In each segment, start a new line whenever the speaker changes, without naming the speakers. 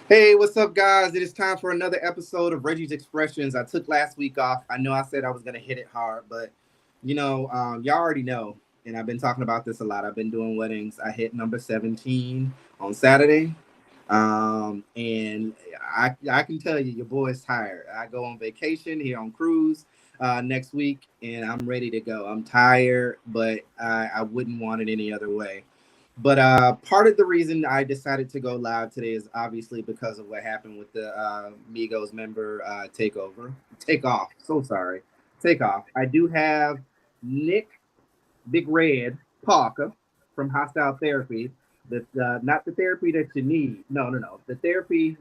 Hey, what's up, guys? It is time for another episode of Reggie's Expressions. I took last week off. I know I said I was going to hit it hard, but y'all already know, and I've been talking about this a lot. I've been doing weddings. I hit number 17 on Saturday. And I can tell you, your boy's tired. I go on vacation here on cruise next week, and I'm ready to go. I'm tired, but I wouldn't want it any other way. But part of the reason I decided to go live today is obviously because of what happened with the Migos member Takeoff. So sorry, Takeoff. I do have Nick Big Red Parker from Hostile Therapy. The not the therapy that you need. No, no, no. The therapy,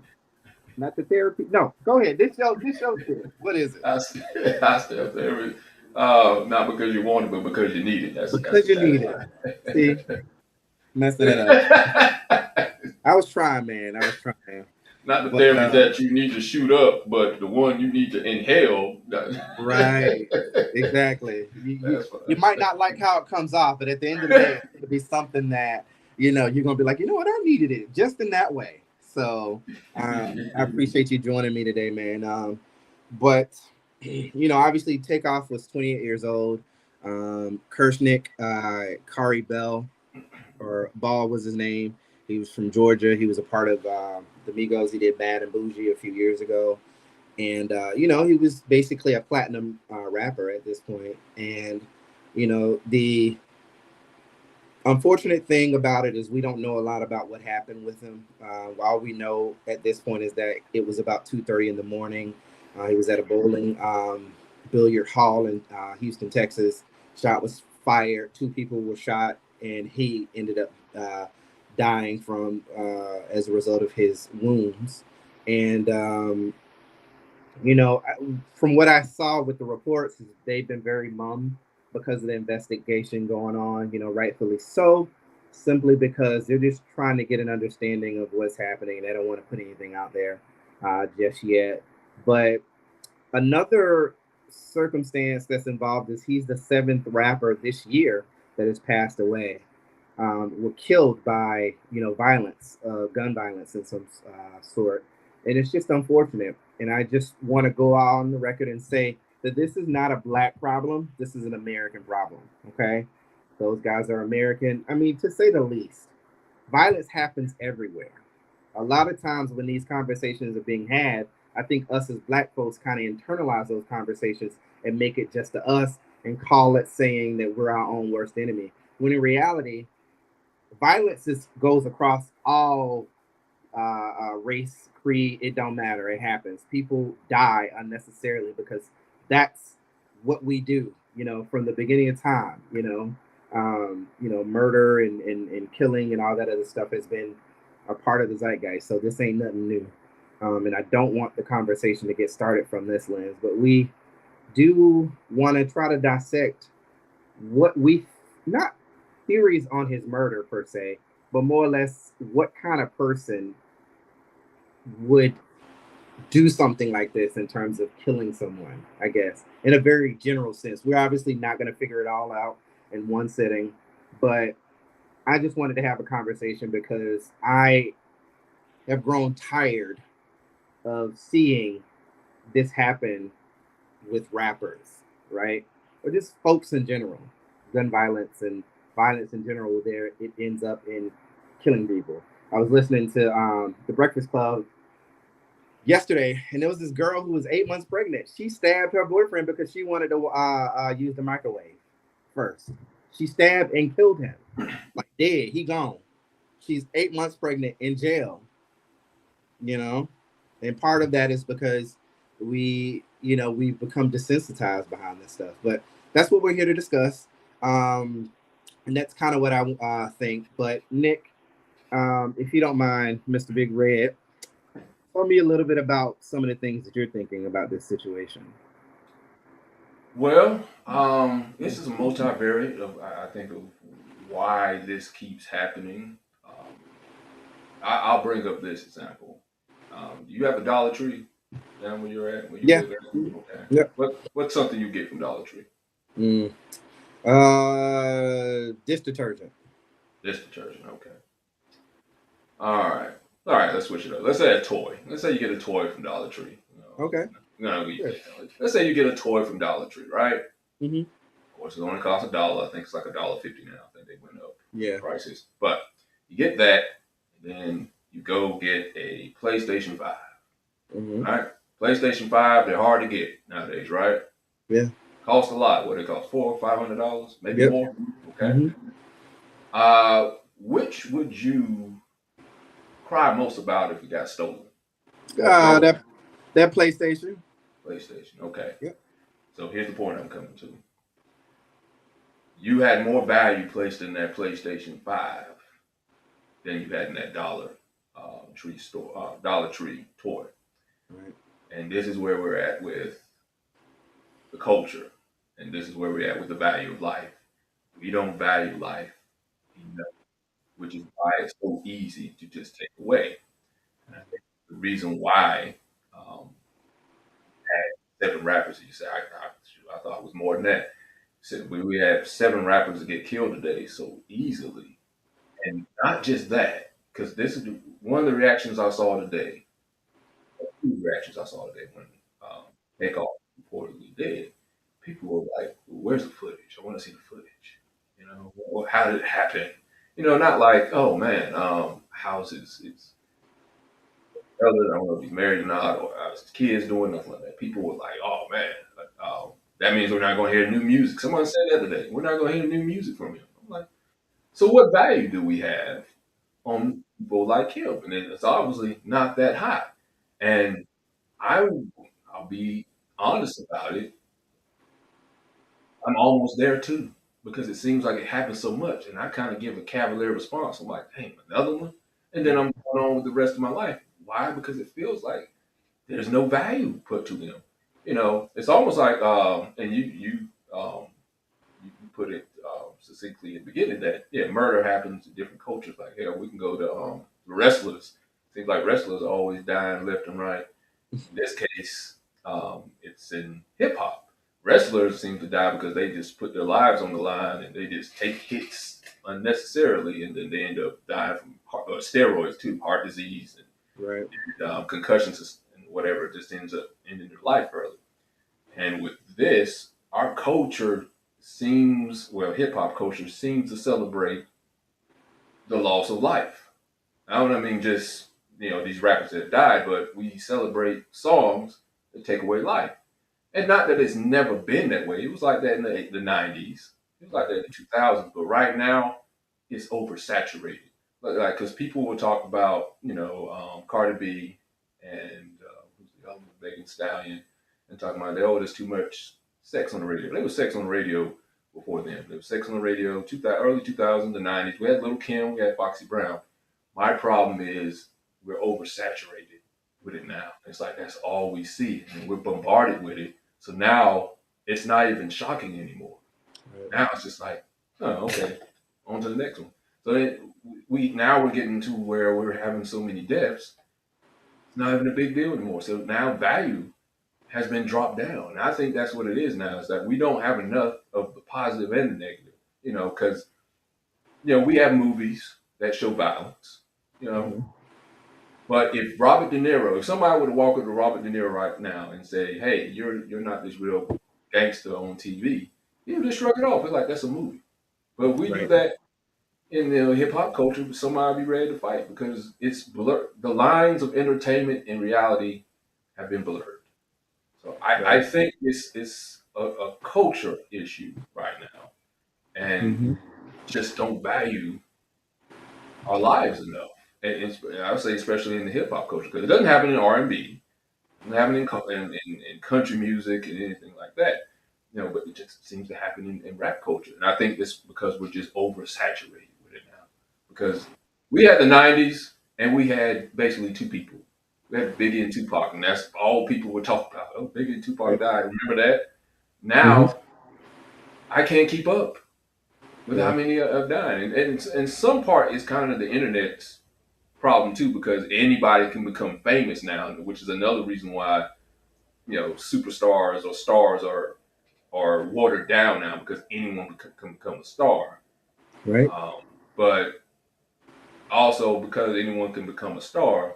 not the therapy. No, go ahead. This show shit. What is it?
I st- I still there. Not because you want it, but because you need it. That's
Because
the
you need it. See, messing it up.
tagline.
I was trying, man. I was trying.
Not the
But
therapy that you need to shoot up, but the one you need to inhale.
right. Exactly.
That's
You
fine.
might not like how it comes off, but at the end of the day, it's going to be something that, you're going to be like, you know what, I needed it just in that way. So I appreciate you joining me today, man. But, obviously, Takeoff was 28 years old. Kershnick, Kari Bell, or Ball was his name. He was from Georgia. He was a part of the Migos. He did Bad and Bougie a few years ago. And he was basically a platinum rapper at this point. And the unfortunate thing about it is we don't know a lot about what happened with him. All we know at this point is that it was about 2:30 in the morning. He was at a bowling billiard hall in Houston, Texas. Shot was fired. Two people were shot, and he ended up dying from as a result of his wounds. And from what I saw with the reports, they've been very mum because of the investigation going on, rightfully so, simply because they're just trying to get an understanding of what's happening. They don't want to put anything out there just yet. But another circumstance that's involved is he's the seventh rapper this year that has passed away. Were killed by violence, gun violence in some sort, and it's just unfortunate. And I just want to go out on the record and say that this is not a black problem. This is an American problem. Okay, those guys are American. I mean, to say the least, violence happens everywhere. A lot of times when these conversations are being had, I think us as black folks kind of internalize those conversations and make it just to us and call it saying that we're our own worst enemy. When in reality, goes across all race, creed. It don't matter. It happens. People die unnecessarily because that's what we do. From the beginning of time. Murder and killing and all that other stuff has been a part of the zeitgeist. So this ain't nothing new. And I don't want the conversation to get started from this lens, but we do want to try to dissect what we not theories on his murder per se, but more or less what kind of person would do something like this in terms of killing someone, I guess, in a very general sense. We're obviously not going to figure it all out in one sitting, but I just wanted to have a conversation because I have grown tired of seeing this happen with rappers, right? Or just folks in general. Gun violence and violence in general, there it ends up in killing people. I was listening to the Breakfast Club yesterday, and there was this girl who was 8 months pregnant. She stabbed her boyfriend because she wanted to use the microwave first. She stabbed and killed him, like dead. He gone. She's 8 months pregnant in jail. You know, and part of that is because we've become desensitized behind this stuff. But that's what we're here to discuss, and that's kind of what I think. But Nick, if you don't mind, Mr. Big Red, tell me a little bit about some of the things that you're thinking about this situation.
Well, this is a multivariate of I think of why this keeps happening. I'll bring up this example. You have a Dollar Tree down where you're at, where you
Yeah.
live at. Okay.
Yep.
What's something you get from Dollar Tree?
Mm. Dish detergent.
Dish detergent. Okay. All right. All right, let's switch it up. Let's say a toy. Let's say you get a toy from Dollar Tree.
Okay.
We
Sure.
let's say you get a toy from Dollar Tree, right?
Hmm.
Of course, it only costs $1. I think it's like $1.50 now. I think they went up
Yeah.
prices, but you get that, and then you go get a PlayStation 5.
Hmm.
All right, PlayStation 5. They're hard to get nowadays, right?
Yeah.
Cost a lot. What do they cost? $400, $500, maybe
Yep.
more. Okay.
Hmm.
Which would you cry most about if it got stolen or
Uh,
broken?
that that PlayStation.
PlayStation. Okay.
Yep.
So here's the point I'm coming to. You had more value placed in that PlayStation 5 than you had in that Dollar Tree toy.
Right.
And this is where we're at with the culture. And this is where we're at with the value of life. We don't value life enough, which is why it's so easy to just take away. And I think the reason why um, had 7 rappers, you say, I thought it was more than that. So we had 7 rappers that get killed today so easily. And not just that, because this is one of the reactions I saw today, 2 reactions I saw today when um, Takeoff reportedly dead. People were like, "Where's the footage? I want to see the footage." How did it happen? Not like, "Oh man, how's his brother? I don't know if he's married or not, or how's his kids doing?" Nothing like that. People were like, "Oh man, like, that means we're not going to hear new music." Someone said that today. We're not going to hear new music from him. I'm like, so what value do we have on people like him? And it's obviously not that high. And I, I'll be honest about it. I'm almost there too because it seems like it happens so much, and I kind of give a cavalier response. I'm like, "Dang, another one," and then I'm going on with the rest of my life. Why? Because it feels like there's no value put to them. It's almost like, and you put it succinctly in the beginning that yeah, murder happens in different cultures. Like hell, we can go to wrestlers. Seems like wrestlers are always dying left and right. In this case, it's in hip hop. Wrestlers seem to die because they just put their lives on the line and they just take hits unnecessarily, and then they end up dying from steroids too, heart disease
Right.
and concussions and whatever. It just ends up ending their life early. And with this, our culture hip hop culture seems to celebrate the loss of life. I don't mean just these rappers that died, but we celebrate songs that take away life. And not that it's never been that way. It was like that in the 90s. It was like that in the 2000s. But right now, it's oversaturated. Like, because people will talk about, Cardi B and who's the other one, Megan Stallion, and talking about, there's too much sex on the radio. There was sex on the radio before then. There was sex on the radio, early 2000s, the 90s. We had Little Kim, we had Foxy Brown. My problem is we're oversaturated with it now. It's like that's all we see, and we're bombarded with it. So now it's not even shocking anymore.
Right.
Now it's just like, oh, okay, on to the next one. So we're getting to where we're having so many deaths. It's not even a big deal anymore. So now value has been dropped down. And I think that's what it is now. Is that we don't have enough of the positive and the negative. Because we have movies that show violence. You know,
Hmm.
but if somebody would walk up to Robert De Niro right now and say, "Hey, you're not this real gangster on TV," he would just shrug it off. It's like that's a movie. But if we do
Right.
that in the hip hop culture, somebody be ready to fight because it's blurred. The lines of entertainment and reality have been blurred. So I
Right.
think it's a culture issue right now, and
Hmm.
just don't value our lives enough. I would say especially in the hip hop culture because it doesn't happen in R&B. Happening in country music and anything like that. But it just seems to happen in rap culture. And I think it's because we're just oversaturated with it now. Because we had the 90s and we had basically 2 people. We had Biggie and Tupac, and that's all people would talk about. Oh, Biggie and Tupac
Right.
died. Remember that?
Hmm.
Now I can't keep up with how
Yeah.
many have died. And some part is kind of the internet's problem too, because anybody can become famous now, which is another reason why superstars or stars are watered down now because anyone can become a star.
Right.
Um, but Also, because anyone can become a star,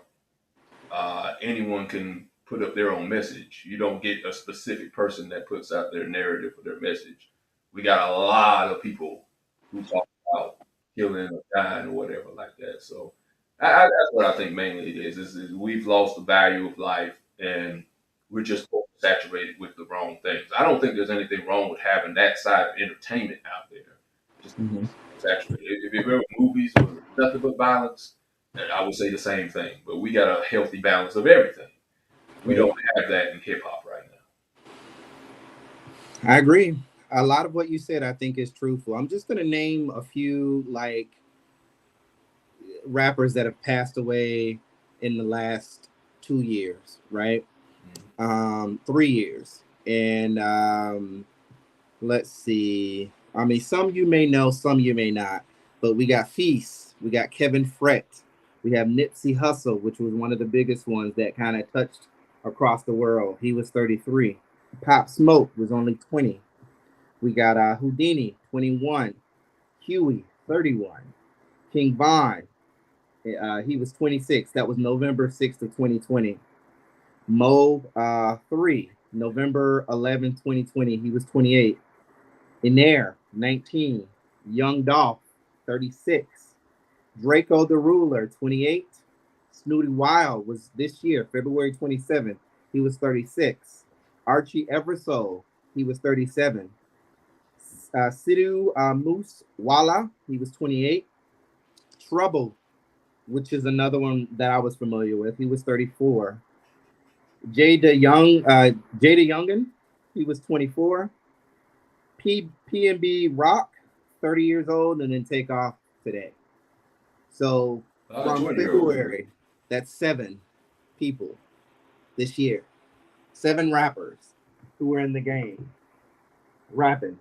anyone can put up their own message. You don't get a specific person that puts out their narrative or their message. We got a lot of people who talk about killing or dying or whatever like that. So that's what I think mainly it is we've lost the value of life and we're just saturated with the wrong things. I don't think there's anything wrong with having that side of entertainment out there. Just
Mhm.
saturated. If it were movies or nothing but violence, then I would say the same thing. But we got a healthy balance of everything. We
Right.
don't have that in hip hop right now.
I agree. A lot of what you said, I think, is truthful. I'm just gonna name a few like rappers that have passed away in the last 2 years, right? 3 years, and let's see. I mean, some you may know, some you may not. But we got Feast, we got Kevin Fret, we have Nipsey Hussle, which was one of the biggest ones that kind of touched across the world. He was 33. Pop Smoke was only 20. We got Houdini, 21. Huey, 31. King Von, he was 26. That was November 6th of 2020. Mo, 3, November 11th, 2020. He was 28. Inair, 19. Young Dolph, 36. Draco the Ruler, 28. Snooty Wild was this year, February 27th. He was 36. Archie Eversole, he was 37. Sidhu Moose Wala, he was 28. Trouble, which is another one that I was familiar with, he was 34. Jada Youngin, he was 24. PNB Rock, 30 years old, and then Takeoff today. So
A lot of
from
20-year-olds.
February, that's 7 people this year. 7 rappers who were in the game rapping.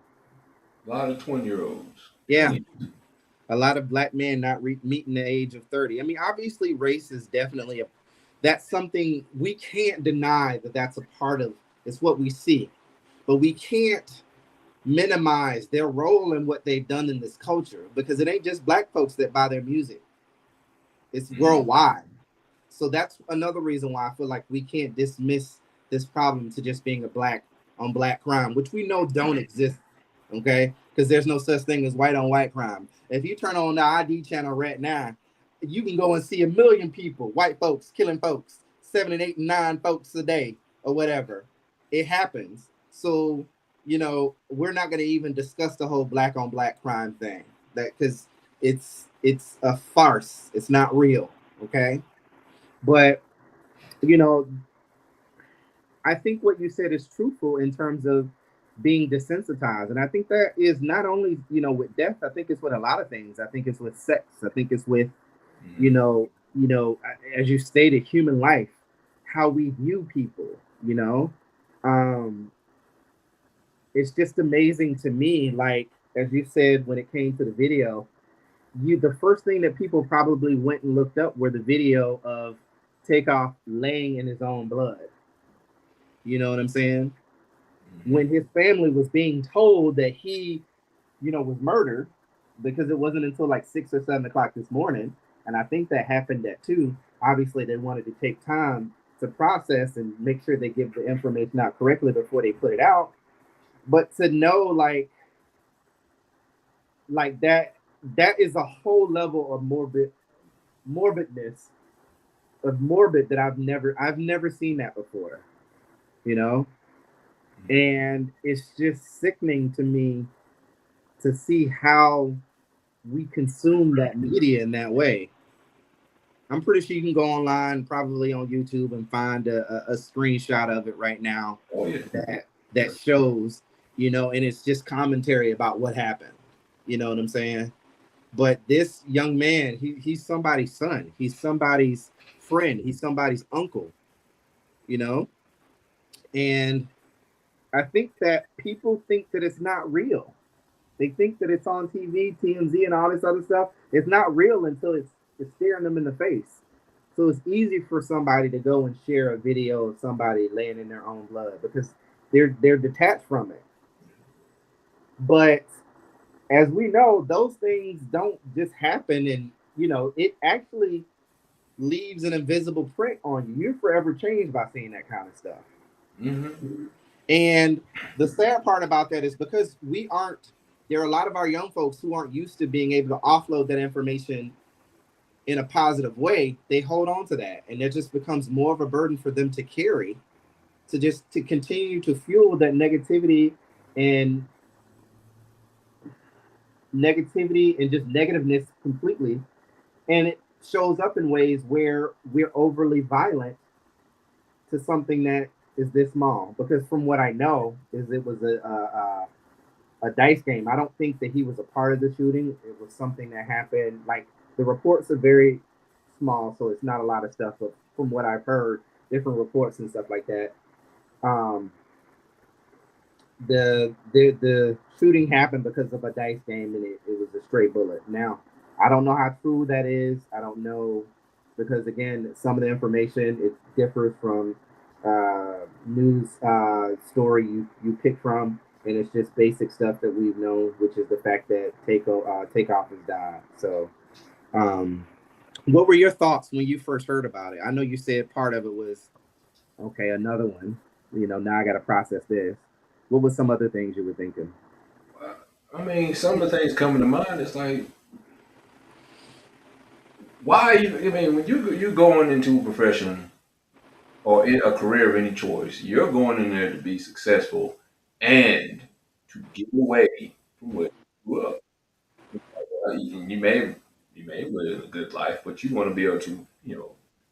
A lot of 20-year-olds.
Yeah,
20.
a lot of black men not meeting the age of 30. I mean, obviously, race is definitely that's something we can't deny that that's a part of. It's what we see, but we can't minimize their role in what they've done in this culture because it ain't just black folks that buy their music. It's
Mm.
worldwide. So that's another reason why I feel like we can't dismiss this problem to just being a black on black crime, which we know don't exist. Okay, because there's no such thing as white on white crime. If you turn on the ID channel right now, you can go and see a million people, white folks killing folks, 7 and 8 and 9 folks a day or whatever. It happens. So we're not going to even discuss the whole black on black crime thing, that because it's a farce. It's not real. Okay, but you know, I think what you said is truthful in terms of being desensitized. And I think that is not only, with death, I think it's with a lot of things. I think it's with sex. I think it's with, you
Mm.
know, you know, as you stated, human life, how we view people, you know. Um, it's just amazing to me, like, as you said, when it came to the video, the first thing that people probably went and looked up were the video of Takeoff laying in his own blood. You know what I'm saying?
Mm-hmm.
When his family was being told that he, was murdered, because it wasn't until like 6 or 7 o'clock this morning, and I think that happened at 2. Obviously, they wanted to take time to process and make sure they give the information out correctly before they put it out. But to know like that is a whole level of morbidness of morbid that I've never seen that before, you know?
Mm-hmm.
And it's just sickening to me to see how we consume that media in that way. I'm pretty sure you can go online, probably on YouTube, and find a screenshot of it right now
Oh yeah.
that shows, and it's just commentary about what happened. You know what I'm saying? But this young man, he's somebody's son. He's somebody's friend. He's somebody's uncle. You know, and I think that people think that it's not real. They think that it's on TV, TMZ, and all this other stuff. It's not real until it's staring them in the face. So it's easy for somebody to go and share a video of somebody laying in their own blood because they're detached from it. But as we know, those things don't just happen it actually leaves an invisible print on you. You're forever changed by seeing that kind of stuff.
Mm-hmm.
And the sad part about that is because there are a lot of our young folks who aren't used to being able to offload that information in a positive way. They hold on to that, and it just becomes more of a burden for them to carry, to continue to fuel that and negativity and just negativeness completely. And it shows up in ways where we're overly violent to something that is this small. Because from what I know, is it was a dice game. I don't think that he was a part of the shooting. It was something that happened. Like, the reports are very small, so it's not a lot of stuff. But from what I've heard, different reports and stuff like that, um, the shooting happened because of a dice game, and it was a stray bullet. Now, I don't know how true that is. I don't know, because again, some of the information, it differs from news story you pick from, and it's just basic stuff that we've known, which is the fact that Takeoff has died. So, um, what were your thoughts when you first heard about it? I know you said part of it was, okay, another one. Now I got to process this. What were some other things you were thinking?
I mean, some of the things coming to mind is like, why you? I mean, when you going into a profession or in a career of any choice, you're going in there to be successful and to get away from what you grew up. You may live a good life, but you want to be able to,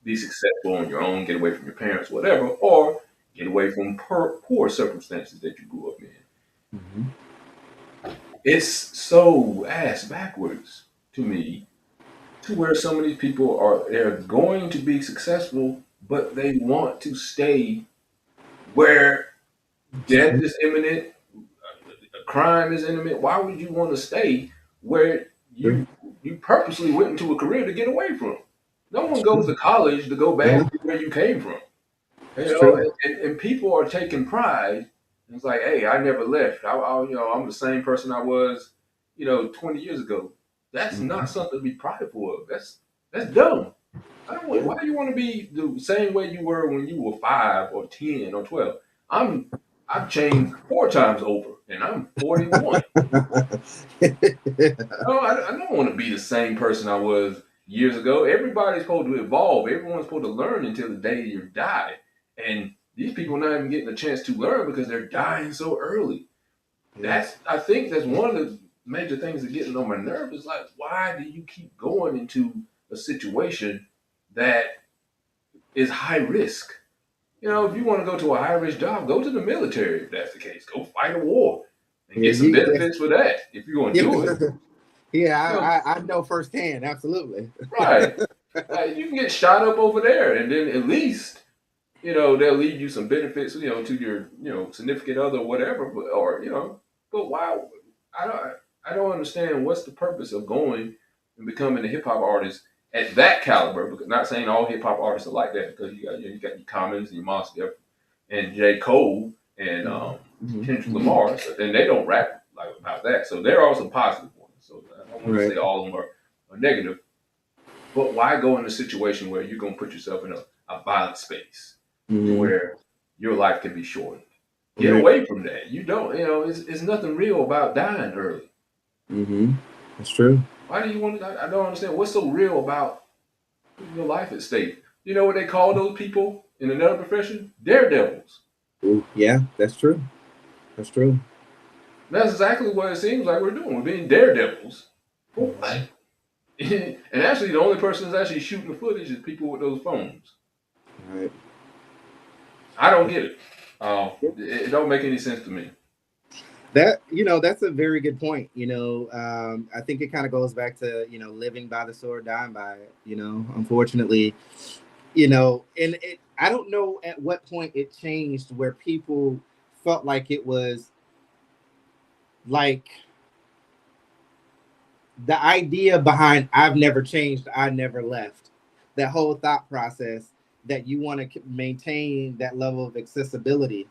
be successful on your own, get away from your parents, whatever, or get away from poor circumstances that you grew up in.
Mm-hmm.
It's so ass backwards to me, to where some of these people they're going to be successful, but they want to stay where death is imminent, crime is imminent. Why would you want to stay where
True.
you purposely went into a career to get away from? No one
It's
goes
true.
to college to go back
Yeah,
to where you came from.
it's true.
And people are taking pride. It's like, hey, I never left. I'm the same person I was, 20 years ago. That's not
Mm-hmm.
something to be prideful of. That's dumb. I don't want.
Yeah.
Why do you want to be the same way you were when you were 5 or 10 or 12? I'm I've changed 4 times over, and I'm 41. No, I don't want to be the same person I was years ago. Everybody's supposed to evolve. Everyone's supposed to learn until the day you die. And these people are not even getting a chance to learn because they're dying so early.
Yeah.
I think that's one of the major things that getting on my nerve is like, why do you keep going into a situation that is high risk? If you want to go to a high risk job, go to the military if that's the case. Go fight a war and
Yeah.
get some benefits for that if you're going to do it.
Yeah. Yeah.
You know,
I know firsthand. Absolutely.
right. You can get shot up over there, and then at least they'll leave you some benefits, to your significant other, or whatever. But why? I don't I don't understand what's the purpose of going and becoming a hip hop artist at that caliber. Because not saying all hip hop artists are like that, because you got your Commons and your Monster Def and J Cole and
Mm-hmm.
Kendrick
Mm-hmm.
Lamar, and they don't rap like about that. So there are some positive ones. So I don't want to
Right.
say all of them are negative. But why go in a situation where you're gonna put yourself in a violent space to
Mm-hmm.
where your life can be shortened? Get
Right.
away from that. You don't, it's nothing real about dying early.
Mm-hmm. That's true.
Why do you want to? I don't understand. What's so real about putting your life at stake? You know what they call those people in another profession? Daredevils.
Ooh, yeah, that's true. That's true.
That's exactly what it seems like we're doing. We're being daredevils. For
Mm-hmm.
what? And actually, the only person that's actually shooting the footage is people with those phones.
Right.
I don't get it. It don't make any sense to me.
That's a very good point. I think it kind of goes back to living by the sword, dying by it. Unfortunately, and I don't know at what point it changed where people felt like it was like the idea behind "I've never changed, I never left." That whole thought process, that you want to maintain that level of accessibility.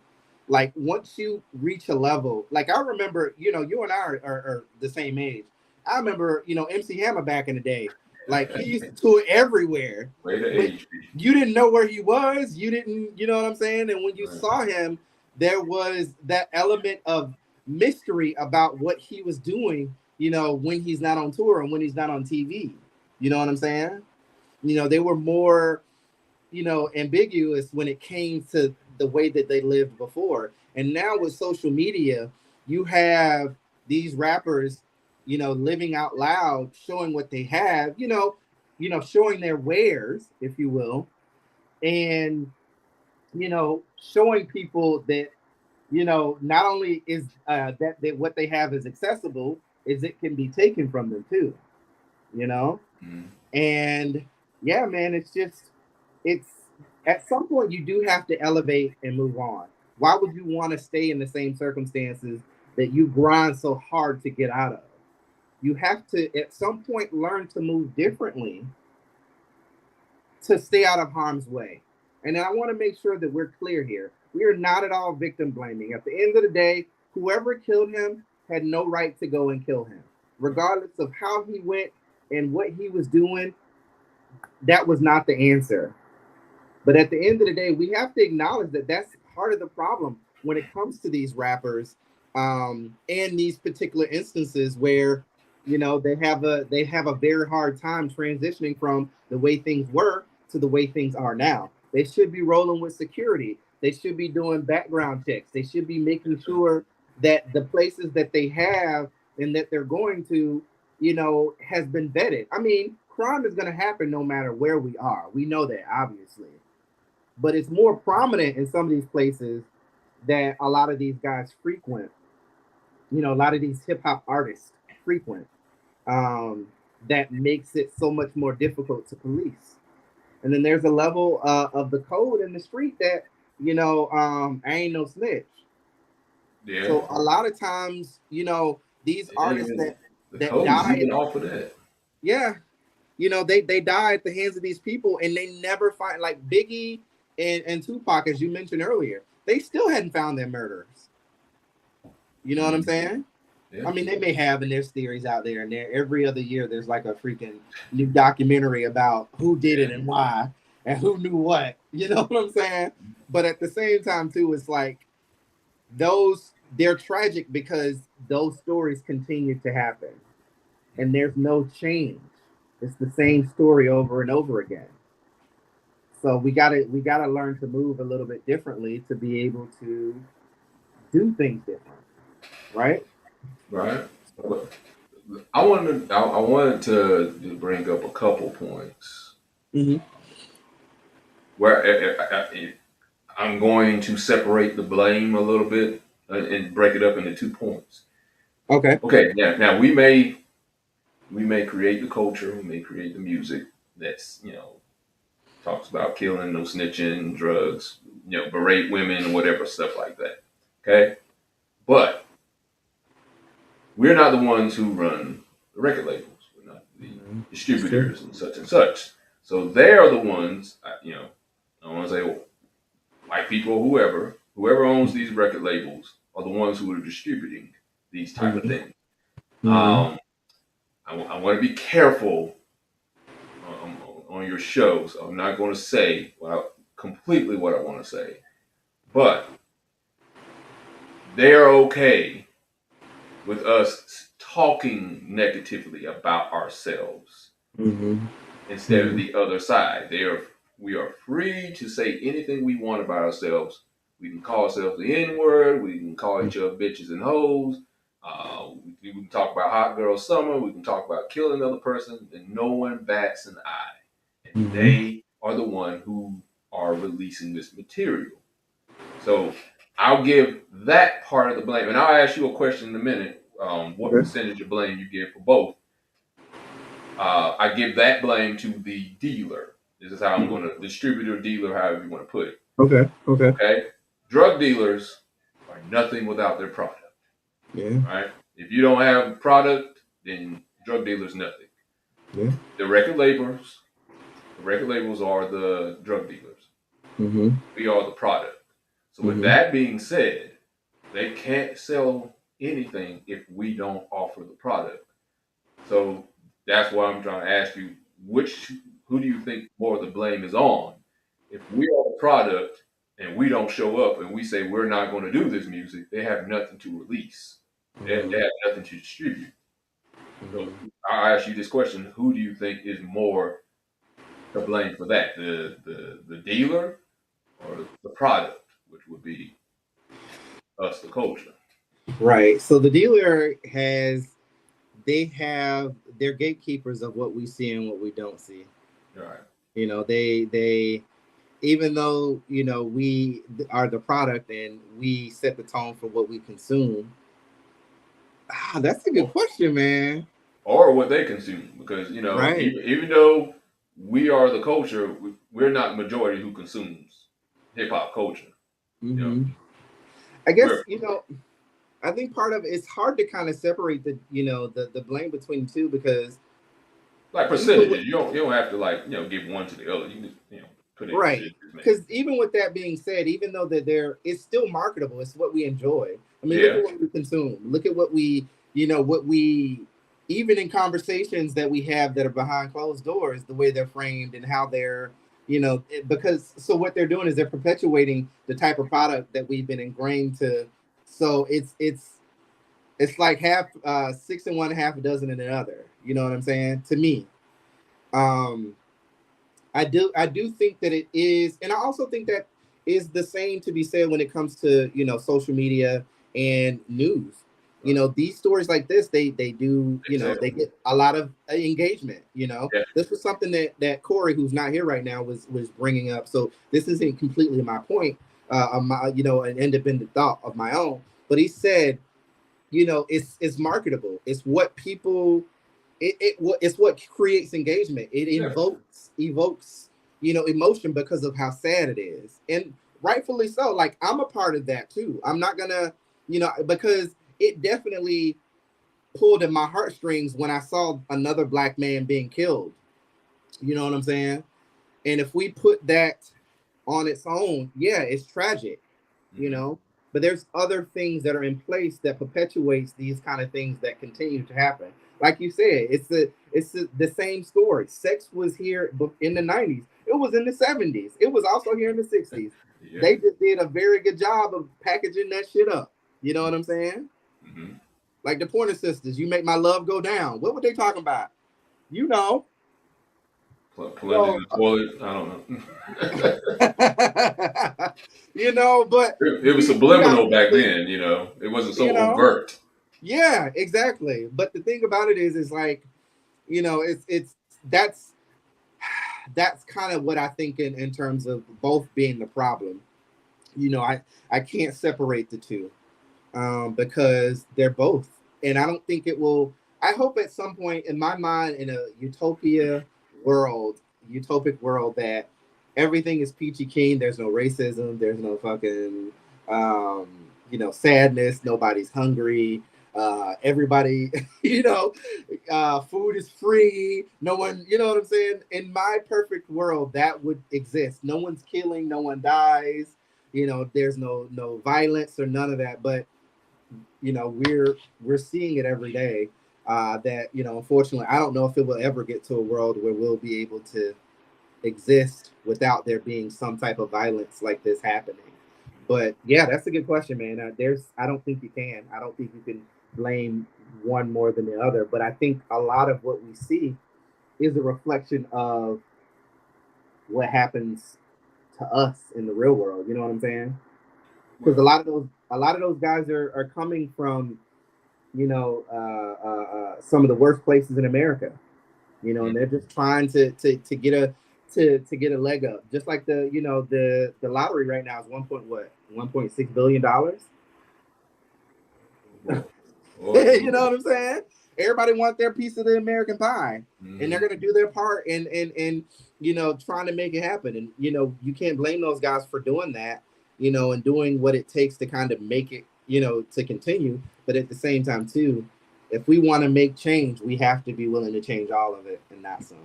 Like, once you reach a level, like, I remember, you and I are the same age. I remember, MC Hammer back in the day. Like he used to tour everywhere,
Way to
but
age me.
you didn't know where he was. You didn't, you know what I'm saying? And when you
Right.
saw him, there was that element of mystery about what he was doing, when he's not on tour and when he's not on TV. You know what I'm saying? They were more, ambiguous when it came to the way that they lived before. And now with social media, you have these rappers, living out loud, showing what they have, showing their wares, if you will, and showing people that not only is that what they have is accessible, is it can be taken from them too, you know
Mm-hmm.
and yeah, man, it's at some point you do have to elevate and move on. Why would you want to stay in the same circumstances that you grind so hard to get out of? You have to at some point learn to move differently to stay out of harm's way. And I want to make sure that we're clear here. We are not at all victim blaming. At the end of the day, whoever killed him had no right to go and kill him. Regardless of how he went and what he was doing, that was not the answer. But at the end of the day, we have to acknowledge that that's part of the problem when it comes to these rappers, and these particular instances where they have a very hard time transitioning from the way things were to the way things are now. They should be rolling with security. They should be doing background checks. They should be making sure that the places that they have and that they're going to, has been vetted. I mean, crime is going to happen no matter where we are. We know that, obviously, but it's more prominent in some of these places that a lot of these guys frequent. A lot of these hip hop artists frequent. Um, that makes it so much more difficult to police. And then there's a level of the code in the street that I ain't no snitch.
Yeah.
So a lot of times, these
It ain't
artists
even, the
that
code is
die,
even off of that.
yeah, they die at the hands of these people, and they never find, like Biggie and Tupac, as you mentioned earlier. They still hadn't found their murderers. You know what I'm
Mm-hmm.
saying?
Yeah.
I mean, they may have, and there's theories out there, and there every other year there's like a freaking new documentary about who did it
Yeah.
and why and who knew what. You know what I'm saying? But at the same time, too, it's like they're tragic because those stories continue to happen, and there's no change. It's the same story over and over again. So we gotta learn to move a little bit differently to be able to do things different, right?
Right. But I wanted to bring up a couple points
Mm-hmm.
where I'm going to separate the blame a little bit and break it up into 2 points.
Okay.
Okay, now we may create the culture, we may create the music that's talks about killing, no snitching, drugs, berate women and whatever stuff like that. Okay, but we're not the ones who run the record labels. We're not the
Mm-hmm. That's true.
distributors and such and such. So they are the ones, I want to say white people or whoever owns these record labels are the ones who are distributing these type of
Mm-hmm.
things.
Mm-hmm.
Um, I want to be careful on your show, so I'm not going to say completely what I want to say, but they're okay with us talking negatively about ourselves
Mm-hmm.
instead of the other side. We are free to say anything we want about ourselves. We can call ourselves the N word. We can call each other bitches and hoes. We can talk about hot girl summer. We can talk about killing another person, and no one bats an eye. And
Mm-hmm.
they are the one who are releasing this material. So I'll give that part of the blame, and I'll ask you a question in a minute. What
Okay.
percentage of blame you give for both? I give that blame to the dealer. This is how I'm going to distributor, dealer, however you want to put it.
Okay. Okay.
Okay, drug dealers are nothing without their product.
Yeah.
Right? If you don't have product, then drug dealers nothing.
Yeah.
The record labels are the drug dealers.
Mm-hmm.
We are the product. So with
Mm-hmm.
that being said, they can't sell anything if we don't offer the product. So that's why I'm trying to ask you, which who do you think more of the blame is on? If we are the product and we don't show up and we say we're not going to do this music, they have nothing to release. They
Mm-hmm.
have nothing to distribute. So
Mm-hmm.
I ask you this question: who do you think is more to blame for that? The dealer or the product, which would be us, the culture?
Right. So the dealer has they have they're gatekeepers of what we see and what we don't see.
All right.
They even though we are the product and we set the tone for what we consume. That's a good question, man.
Or what they consume, because
Right.
even though we are the culture, we're not majority who consumes hip hop culture. You know,
Hmm. I
we're
guess I think part of it's hard to kind of separate the blame between the two because
like
even
percentages. You don't have to like give one to the other. You can just put in
right.
percentages maybe.
Because even with that being said, even though that it's still marketable, it's what we enjoy. I mean, look
Yeah,
at what we consume. Look at what we, even in conversations that we have that are behind closed doors, the way they're framed and how they're, because so what they're doing is they're perpetuating the type of product that we've been ingrained to. So it's like half six and one, half a dozen and another. You know what I'm saying? To me. Um, I do think that it is, and I also think that is the same to be said when it comes to social media and news.
right.
These stories like this, they do,
They
they
tell.
get a lot of engagement.
Yeah.
This was something that Corey, who's not here right now, was bringing up. So this isn't completely my point, of my an independent thought of my own. But he said, it's marketable. It's what people it's what creates engagement. It
Definitely.
evokes emotion because of how sad it is, and rightfully so. Like, I'm a part of that too. I'm not gonna because it definitely pulled at my heartstrings when I saw another black man being killed. You know what I'm saying? And if we put that on its own, yeah, it's tragic, you
Hmm.
know. But there's other things that are in place that perpetuates these kind of things that continue to happen. Like you said, it's the same story. Sex was here in the 90s. It was in the 70s. It was also here in the 60s.
Yeah.
They just did a very good job of packaging that shit up. You know what I'm saying?
Hmm.
Like the Pointer Sisters, "You Make My Love Go Down." What were they talking about? You know.
Plunging in
So
the toilet. I don't know.
but
It was
we got
subliminal back
something,
then. It wasn't
you
so
know.
overt.
Yeah, exactly. But the thing about it is like, it's that's that's kind of what I think in terms of both being the problem. I can't separate the two, because they're both, and I don't think it will. I hope at some point in my mind, in a world, utopic world, that everything is peachy keen. There's no racism. There's no fucking um, sadness. Nobody's hungry. Everybody, food is free. No one, you know what I'm saying? In my perfect world, that would exist. No one's killing. No one dies. There's no violence or none of that. But we're seeing it every day. That unfortunately, I don't know if it will ever get to a world where we'll be able to exist without there being some type of violence like this happening. But yeah, that's a good question, man. I don't think you can. I don't think you can blame one more than the other. But I think a lot of what we see is a reflection of what happens to us in the real world. You know what I'm saying? Because a
Well,
lot of those guys are coming from some of the worst places in America. And they're just trying to get a leg up. Just like the lottery right now is 1.6 billion dollars.
well,
You know
well,
what I'm saying? Everybody wants their piece of the American pie, and they're
mm-hmm.
gonna do their part and trying to make it happen. And you can't blame those guys for doing that. And doing what it takes to kind of make it to continue. But at the same time too, if we want to make change, we have to be willing to change all of it and not some.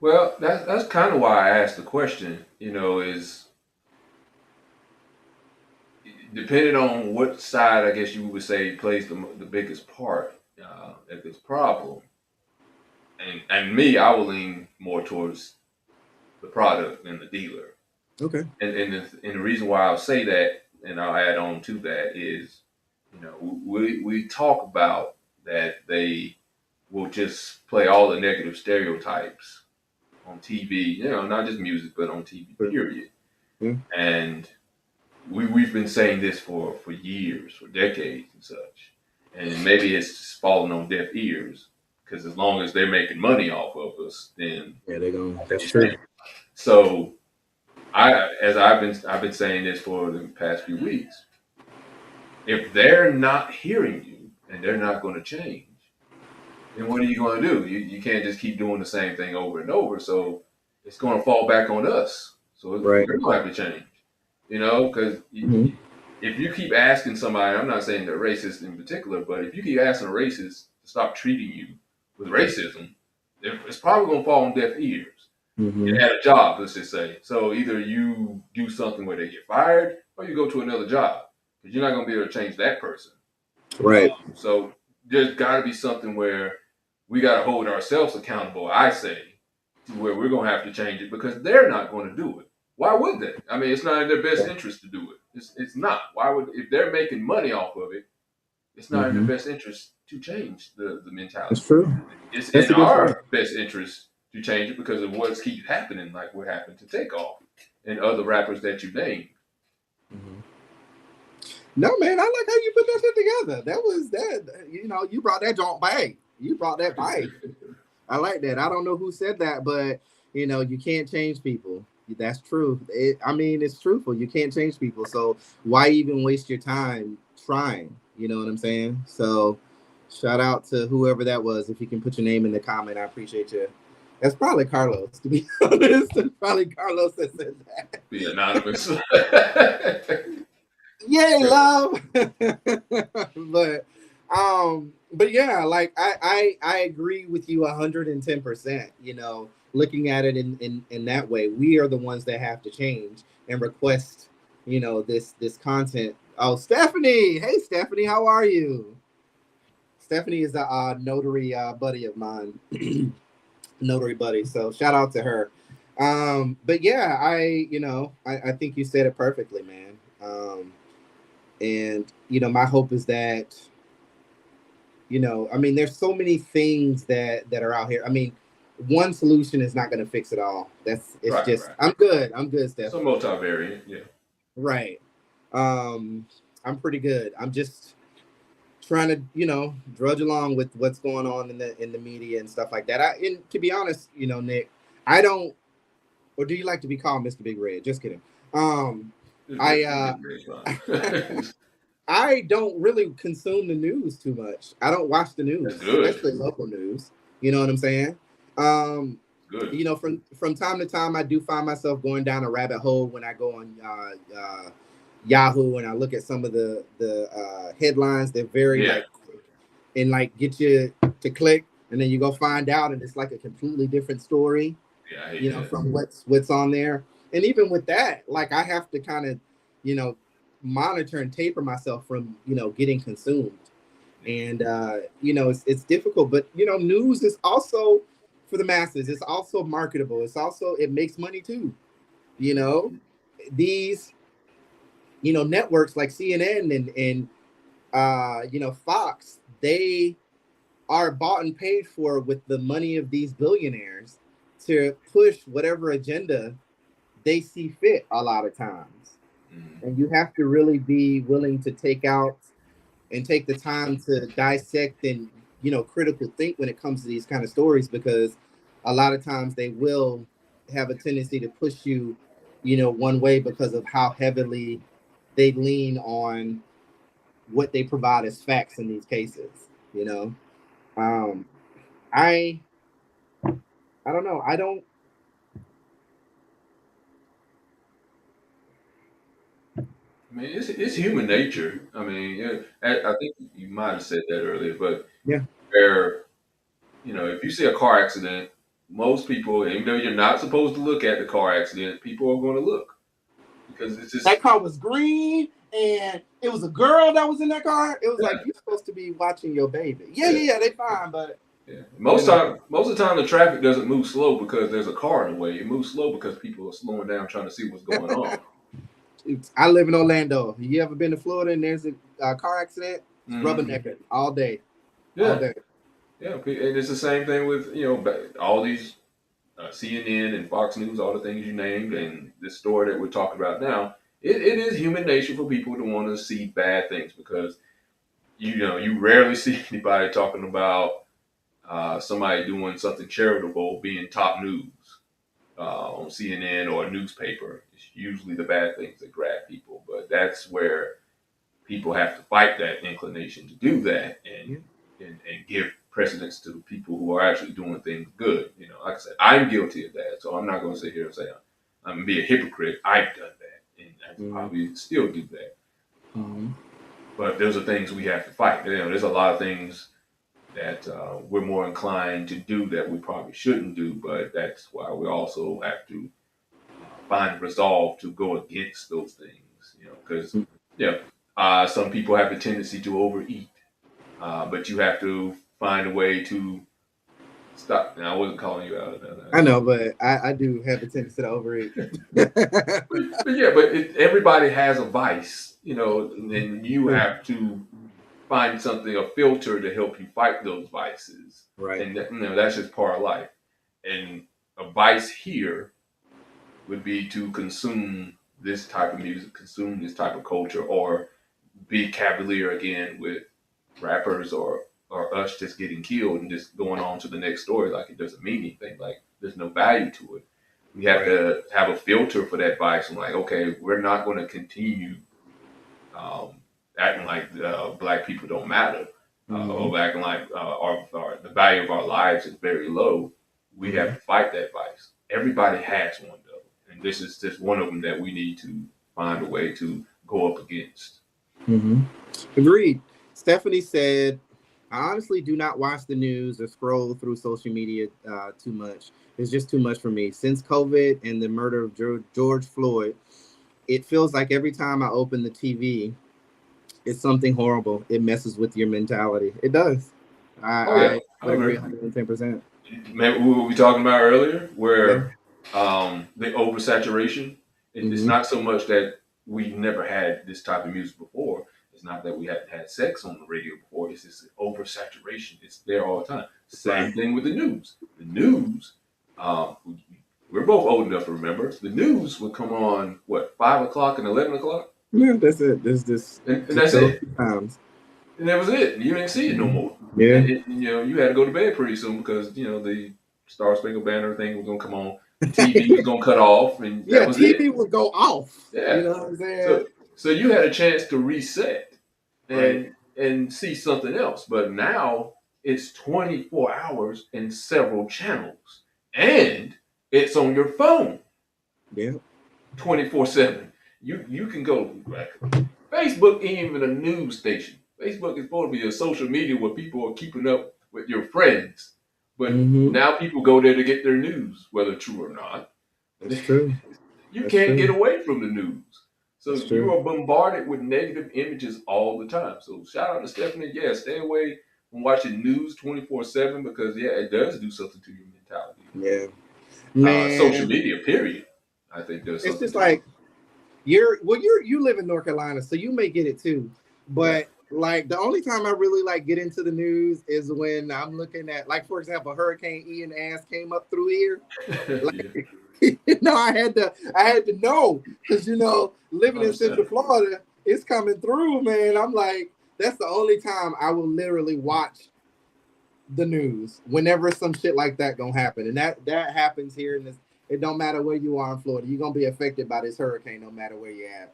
Well, that's kind of why I asked the question. Is depending on what side, I guess you would say, plays the biggest part at this problem. and me, I will lean more towards the product than the dealer.
Okay.
And the reason why I'll say that, and I'll add on to that, is, we talk about that they will just play all the negative stereotypes on TV, not just music, but on TV, period.
Yeah.
And we've been saying this for years, for decades and such. And maybe it's just falling on deaf ears, because as long as they're making money off of us, then
Yeah, they're going. That's true.
So I've been saying this for the past few weeks. If they're not hearing you and they're not going to change, then what are you going to do? You can't just keep doing the same thing over and over. So it's going to fall back on us. So
Right.
we're going to have to change, because if you keep asking somebody, I'm not saying they're racist in particular, but if you keep asking a racist to stop treating you with racism, it's probably going to fall on deaf ears.
Mm-hmm.
At a job, let's just say. So either you do something where they get fired, or you go to another job, because you're not going to be able to change that person.
Right.
So there's got to be something where we got to hold ourselves accountable, I say, to where we're going to have to change it, because they're not going to do it. Why would they? I mean, it's not in their best interest to do it. It's not. Why would, if they're making money off of it, it's not in their best interest to change the mentality.
That's true.
It's
That's
in our best interest to change it because of what keeps happening, like what happened to Takeoff and other rappers that you named.
Mm-hmm. No, man, I like how you put that shit together. That was that. You brought that joint back. You brought that back. I like that. I don't know who said that, but you can't change people. That's true. It's truthful. You can't change people. So why even waste your time trying? You know what I'm saying? So shout out to whoever that was. If you can put your name in the comment, I appreciate you. That's probably Carlos, to be honest. It's probably Carlos that said that.
Be anonymous.
Yay, love. But yeah, like I agree with you 110%. Looking at it in that way, we are the ones that have to change and request, this content. Oh, Stephanie. Hey, Stephanie, how are you? Stephanie is a notary buddy of mine. Notary buddy. So shout out to her. But yeah, I think you said it perfectly, man. And my hope is that, there's so many things that are out here. One solution is not going to fix it all. It's right. I'm good, Steph.
Some multivariate, yeah.
Right. I'm pretty good. I'm just trying to, drudge along with what's going on in the media and stuff like that. And to be honest, Nick, I don't. Or do you like to be called Mr. Big Red? Just kidding. I don't really consume the news too much. I don't watch the news, especially local news. You know what I'm saying?
Good.
From time to time, I do find myself going down a rabbit hole when I go on Yahoo and I look at some of the headlines. They're very quick and get you to click, and then you go find out, and it's like a completely different story.
Yeah,
from what's on there. And even with that, I have to kind of, monitor and taper myself from, getting consumed. And, it's difficult, but, news is also for the masses. It's also marketable. It makes money too. These, networks like CNN and Fox, they are bought and paid for with the money of these billionaires to push whatever agenda they see fit a lot of times. And you have to really be willing to take the time to dissect and, critical think when it comes to these kind of stories, because a lot of times they will have a tendency to push you, one way because of how heavily they lean on what they provide as facts in these cases. I don't know. I don't.
It's human nature. I think you might have said that earlier, but
yeah,
where if you see a car accident, most people, even though you're not supposed to look at the car accident, people are going to look, because it's just,
that car was green and it was a girl that was in that car. It was like, you're supposed to be watching your baby. Yeah, they fine, but
Yeah.
You know,
Most of the time, the traffic doesn't move slow because there's a car in the way. It moves slow because people are slowing down trying to see what's going on.
I live in Orlando. You ever been to Florida and there's a car accident? It's
Hmm.
rubbernecking all day, all
Yeah,
day.
yeah, and it's the same thing with all these CNN and Fox News, all the things you named, and this story that we're talking about now. It is human nature for people to want to see bad things because you rarely see anybody talking about somebody doing something charitable being top news on CNN or a newspaper. It's usually the bad things that grab people, but that's where people have to fight that inclination to do that
Yeah.
and give precedence to people who are actually doing things good. Like I said, I'm guilty of that, so I'm not going to sit here and say I'm going to be a hypocrite. I've done that, and I
Mm-hmm.
probably still do that.
Mm-hmm.
But those are things we have to fight. There's a lot of things that we're more inclined to do that we probably shouldn't do, but that's why we also have to find resolve to go against those things, because some people have a tendency to overeat, but you have to find a way to stop. Now, I wasn't calling you out.
I know, but I do have a tendency to overeat.
But yeah, but everybody has a vice, and you have to find something, a filter to help you fight those vices.
Right.
And that's just part of life. And a vice here would be to consume this type of music, consume this type of culture, or be cavalier again with rappers or us just getting killed and just going on to the next story like it doesn't mean anything, like there's no value to it. We have to have a filter for that vice and like, okay, we're not going to continue um, acting like black people don't matter, or acting like the value of our lives is very low. We have to fight that vice. Everybody has one though, and this is just one of them that we need to find a way to go up against.
Mm-hmm. Agreed. Stephanie said, I honestly do not watch the news or scroll through social media too much. It's just too much for me. Since COVID and the murder of George Floyd, it feels like every time I open the TV, it's something horrible. It messes with your mentality. It does.
Oh yeah,
I
I
would agree
agree.
110%.
Maybe what we were talking about earlier,
Yeah.
where the oversaturation. It's
Mm-hmm.
not so much that we never had this type of music before. It's not that we hadn't had sex on the radio before. It's just oversaturation. It's there all the time. Same
Right.
thing with the news. The news, um, we're both old enough to remember. The news would come on what 5 o'clock and 11 o'clock,
Yeah, that's it. There's
and
just
that's
those
it.
times.
And that was it. You didn't see it no more.
Yeah.
And you had to go to bed pretty soon because the Star Spangled Banner thing was gonna come on. The TV was gonna cut off, and that
Yeah,
was it.
TV would go off. You
Yeah.
know what I'm saying?
So you had a chance to reset
Right.
and see something else. But now it's 24 hours and several channels, and it's on your phone
Yeah.
24/7. You can go right. Facebook ain't even a news station. Facebook is supposed to be a social media where people are keeping up with your friends. But
Mm-hmm.
now people go there to get their news, whether true or not.
That's true.
You
That's
can't get
true.
away from the news. So
That's
you
true.
are bombarded with negative images all the time. So shout out to Stephanie. Yeah, stay away from watching news 24/7 because yeah, it does do something to your mentality.
Yeah.
Social
Man,
media, period, I think does
it's
something
just
to it.
like you live in North Carolina, so you may get it too.
Yeah.
But like the only time I really like get into the news is when I'm looking at, like, for example, Hurricane Ian ass came up through here.
Yeah.
Like I had to know because living in Central Florida, it's coming through, man. I'm like, that's the only time I will literally watch the news whenever some shit like that gonna happen, and that happens here in this. It don't matter where you are in Florida, you're gonna be affected by this hurricane no matter where you're at.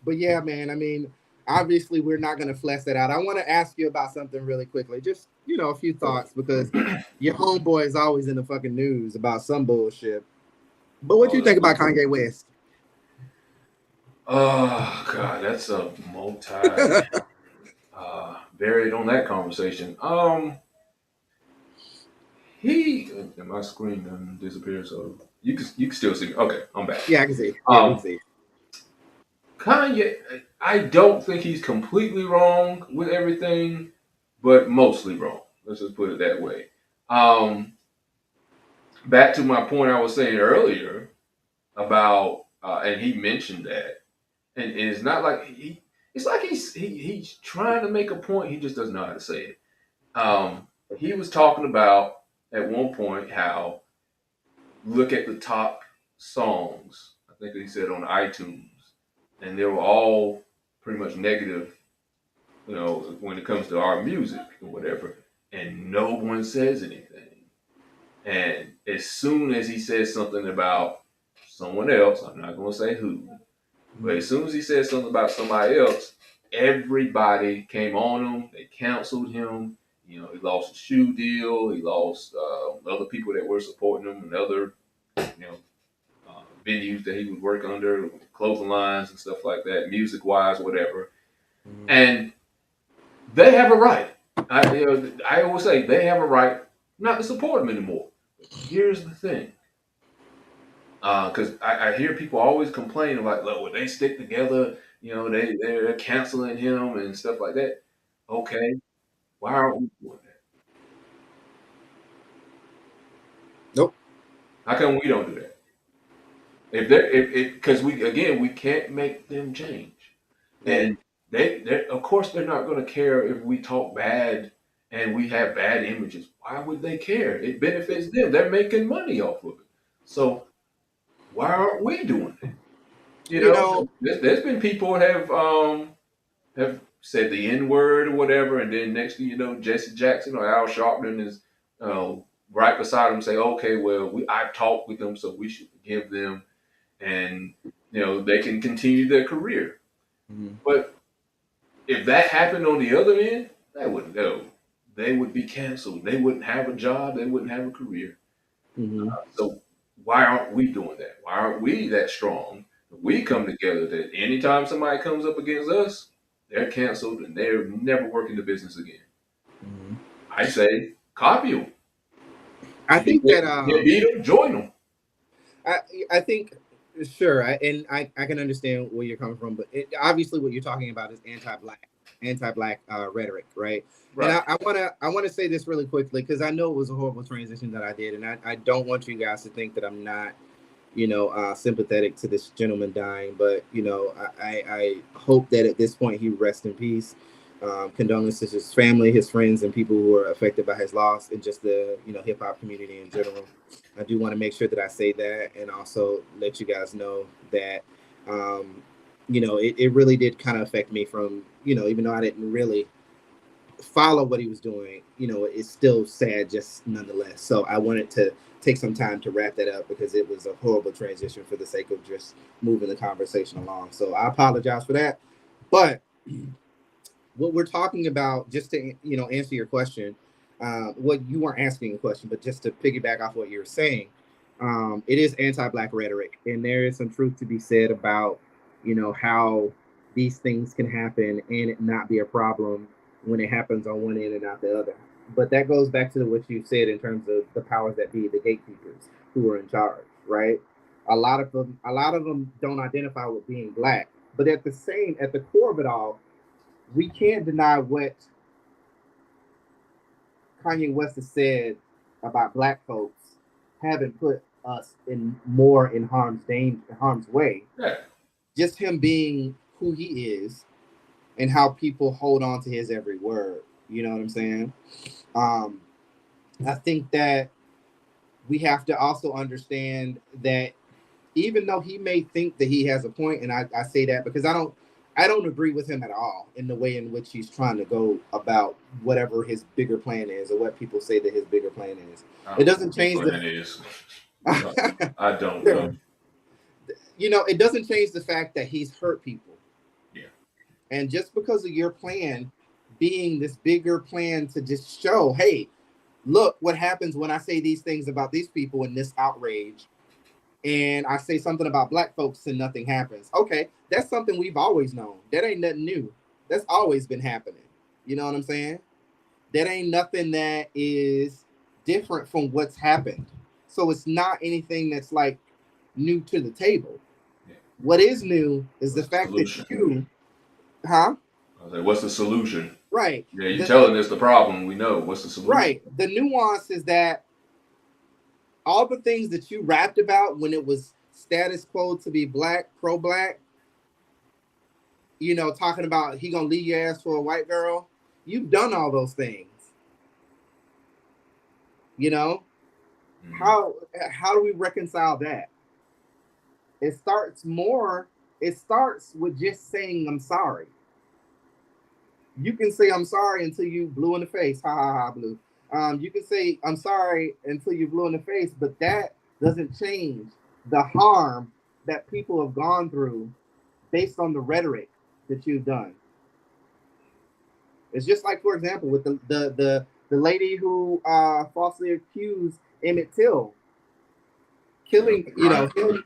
But yeah, man, I mean, obviously we're not gonna flesh that out. I want to ask you about something really quickly, just a few thoughts, because your homeboy is always in the fucking news about some bullshit. But what do you think about Kanye West?
Oh God, that's a multi varied on that conversation. He and my screen disappeared, so you can still see me. Okay, I'm back.
Yeah, I can see. Yeah, we can see.
Kanye, I don't think he's completely wrong with everything, but mostly wrong. Let's just put it that way. Um, Back to my point I was saying earlier about, and he mentioned that, and it's not like it's like he's trying to make a point. He just doesn't know how to say it. He was talking about at one point how look at the top songs. I think he said on iTunes, and they were all pretty much negative, when it comes to our music or whatever, and no one says anything. And as soon as he says something about someone else, I'm not going to say who, but as soon as he said something about somebody else, everybody came on him. They canceled him. He lost a shoe deal. He lost other people that were supporting him and other, venues that he would work under, clothing lines and stuff like that, music wise, whatever. And they have a right. I always say they have a right not to support him anymore. But here's the thing. Because I hear people always complain about, look, when they stick together, they're canceling him and stuff like that. Okay, why aren't we doing that?
Nope.
How come we don't do that? If they're if because we can't make them change,
Yeah.
and they of course they're not going to care if we talk bad and we have bad images. Why would they care? It benefits them. They're making money off of it. So why aren't we doing it?
You know,
There's been people have said the N word or whatever, and then next thing you know, Jesse Jackson or Al Sharpton is right beside him, say, okay, well, I've talked with them, so we should forgive them, and they can continue their career. But if that happened on the other end, they wouldn't go. They would be canceled. They wouldn't have a job. They wouldn't have a career. So why aren't we doing that? Why aren't we that strong? We come together that anytime somebody comes up against us, they're canceled and they're never working the business again. I say copy them.
I think that
You beat them, join them.
I think sure, I can understand where you're coming from, but obviously what you're talking about is anti-black rhetoric, right?
Right.
And I want to say this really quickly because I know it was a horrible transition that I did, and I don't want you guys to think that I'm not sympathetic to this gentleman dying, but I hope that at this point he rests in peace. Condolences to his family, his friends, and people who were affected by his loss, and just the hip hop community in general. I do want to make sure that I say that, and also let you guys know that it really did kind of affect me from even though I didn't really follow what he was doing, it's still sad just nonetheless. So I wanted to take some time to wrap that up because it was a horrible transition for the sake of just moving the conversation along. So I apologize for that. But what we're talking about, just to answer your question, what you weren't asking a question, but just to piggyback off what you're saying, it is anti-black rhetoric, and there is some truth to be said about how these things can happen and it not be a problem when it happens on one end and not the other. But that goes back to what you said in terms of the powers that be, the gatekeepers who are in charge, right? A lot of them don't identify with being black, but at the core of it all, we can't deny what Kanye West has said about black folks having put us in more in harm's way.
Yeah.
Just him being who he is and how people hold on to his every word. You know what I'm saying? Um, I think that we have to also understand that even though he may think that he has a point, and I say that because I don't agree with him at all in the way in which he's trying to go about whatever his bigger plan is or what people say that his bigger plan is. It doesn't change
I don't know.
It doesn't change the fact that he's hurt people.
Yeah.
And just because of your plan being this bigger plan to just show, hey, look what happens when I say these things about these people in this outrage, and I say something about black folks and nothing happens. Okay, that's something we've always known. That ain't nothing new. That's always been happening. You know what I'm saying? That ain't nothing that is different from what's happened. So it's not anything that's like new to the table.
Yeah.
What is new is the fact that you, huh?
I was like, what's the solution?
Right.
Yeah, you telling us the problem. We know what's the solution.
Right. The nuance is that all the things that you rapped about when it was status quo to be black, pro black, talking about he gonna leave your ass for a white girl. You've done all those things. You know
Mm-hmm.
how do we reconcile that? It starts more. It starts with just saying I'm sorry. You can say I'm sorry until you blue in the face. Ha ha ha, blue. You can say I'm sorry until you blue in the face, but that doesn't change the harm that people have gone through based on the rhetoric that you've done. It's just like, for example, with the lady who falsely accused Emmett Till
Yeah,
killing,
right.
him.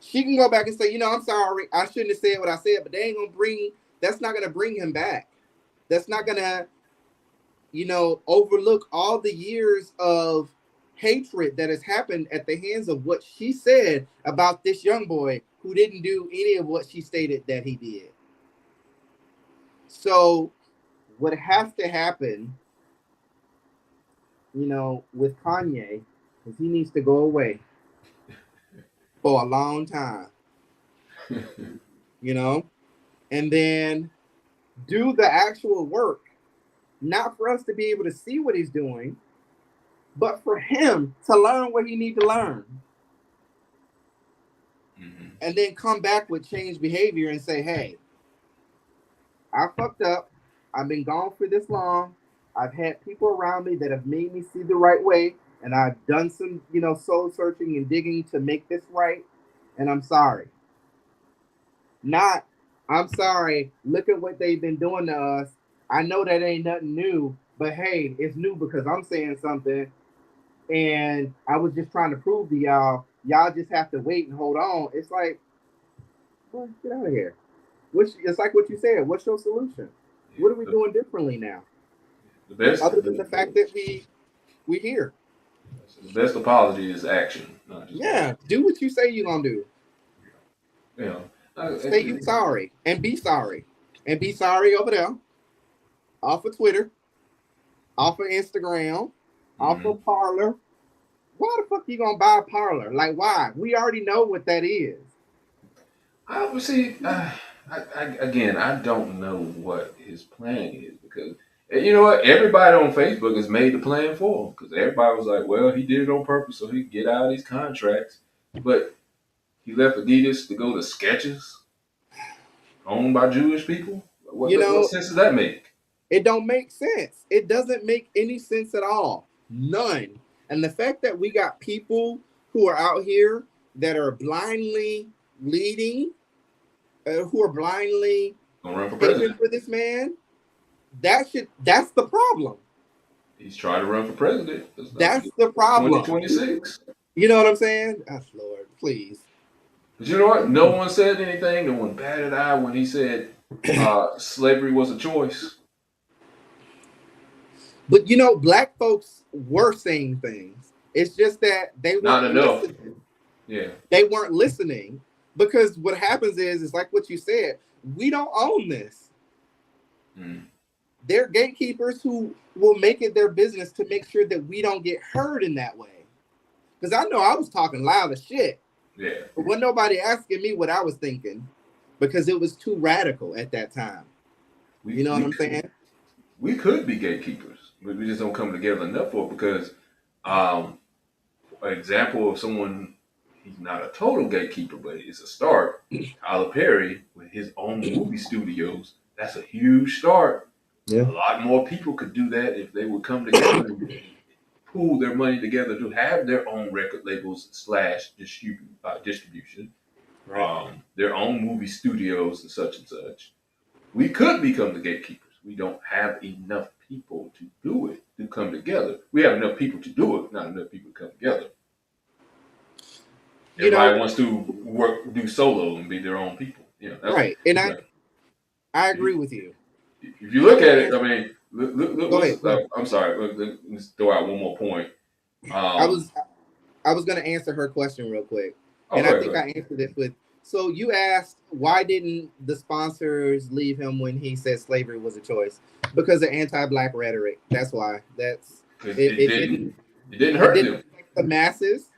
She can go back and say, I'm sorry, I shouldn't have said what I said, but they ain't gonna bring. That's not gonna bring him back. That's not gonna, overlook all the years of hatred that has happened at the hands of what she said about this young boy who didn't do any of what she stated that he did. So what has to happen, with Kanye is he needs to go away for a long time, you know, and then do the actual work, not for us to be able to see what he's doing, but for him to learn what he needs to learn.
Mm-hmm.
And then come back with changed behavior and say, hey, I fucked up. I've been gone for this long. I've had people around me that have made me see the right way. And I've done some, soul searching and digging to make this right. And I'm sorry. Not, I'm sorry. Look at what they've been doing to us. I know that ain't nothing new, but hey, it's new because I'm saying something. And I was just trying to prove to y'all, y'all just have to wait and hold on. It's like, well, get out of here. It's like what you said. What's your solution?
Yeah,
What are we doing differently now?
the best,
Other than the fact that we here.
the best apology is action, not just
Yeah,
words.
do what you say you're gonna do.
You know,
Say you sorry and be sorry. And be sorry over there, off of Twitter, off of Instagram, off
mm-hmm.
of Parlor. Why the fuck you gonna buy a Parlor? Like why? We already know what that is.
I would see. Again, I don't know what his plan is because you know what? Everybody on Facebook has made the plan for him because everybody was like, "Well, he did it on purpose so he could get out of these contracts." But he left Adidas to go to Skechers, owned by Jewish people.
You
What
know,
sense does that make?
it don't make sense. It doesn't make any sense at all. None. And the fact that we got people who are out here that are blindly leading, who are blindly
Gonna run for
paving
president.
for this man, that's the problem.
He's trying to run for president.
That's the
Twenty
problem.
twenty six.
You know what I'm saying? Oh, Lord, please.
But you know what? No one said anything. No one batted eye when he said slavery was a choice.
But black folks were saying things. It's just that they
Not
weren't
enough.
listening.
Yeah.
They weren't listening because what happens is, it's like what you said. We don't own this.
Mm.
They're gatekeepers who will make it their business to make sure that we don't get heard in that way. Because I know I was talking loud as shit.
Yeah.
But wasn't nobody asking me what I was thinking because it was too radical at that time. You know what I'm saying?
We could be gatekeepers, but we just don't come together enough for it because an example of someone, he's not a total gatekeeper, but it's a start. Tyler Perry with his own movie studios, that's a huge start.
Yeah.
A lot more people could do that if they would come together and pool their money together to have their own record labels / distribution,
Right.
their own movie studios and such. We could become the gatekeepers. We don't have enough people to do it, to come together. We have enough people to do it, not enough people to come together.
You know,
Everybody wants to do solo and be their own people.
right. And
you know,
I
if you
agree with you.
if you look at it, I mean, look
Go ahead.
I'm sorry. Let's throw out one more point.
I was I was gonna answer her question real quick.
Oh,
And
go
I
ahead,
think I answered it with So you asked why didn't the sponsors leave him when he said slavery was a choice? Because of anti-black rhetoric. That's why. That's
Because
it. It didn't.
it didn't
It
hurt
didn't
them.
affect the masses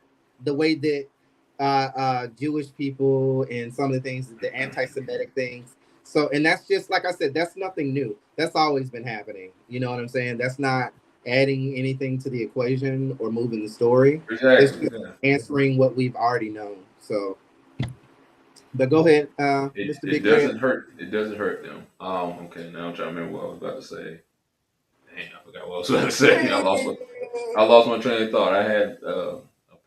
the way that Jewish people and some of the things, the anti-Semitic things. So, and that's just like I said, that's nothing new. That's always been happening. You know what I'm saying? That's not adding anything to the equation or moving the story. It's
Exactly.
just
Yeah.
answering what we've already known. So, but go ahead, Mr.
It
Big Red.
doesn't hurt. It doesn't hurt them. Okay. Now I'm trying to remember what I was about to say. Dang, I forgot what I was about to say. I lost my train of thought. I had a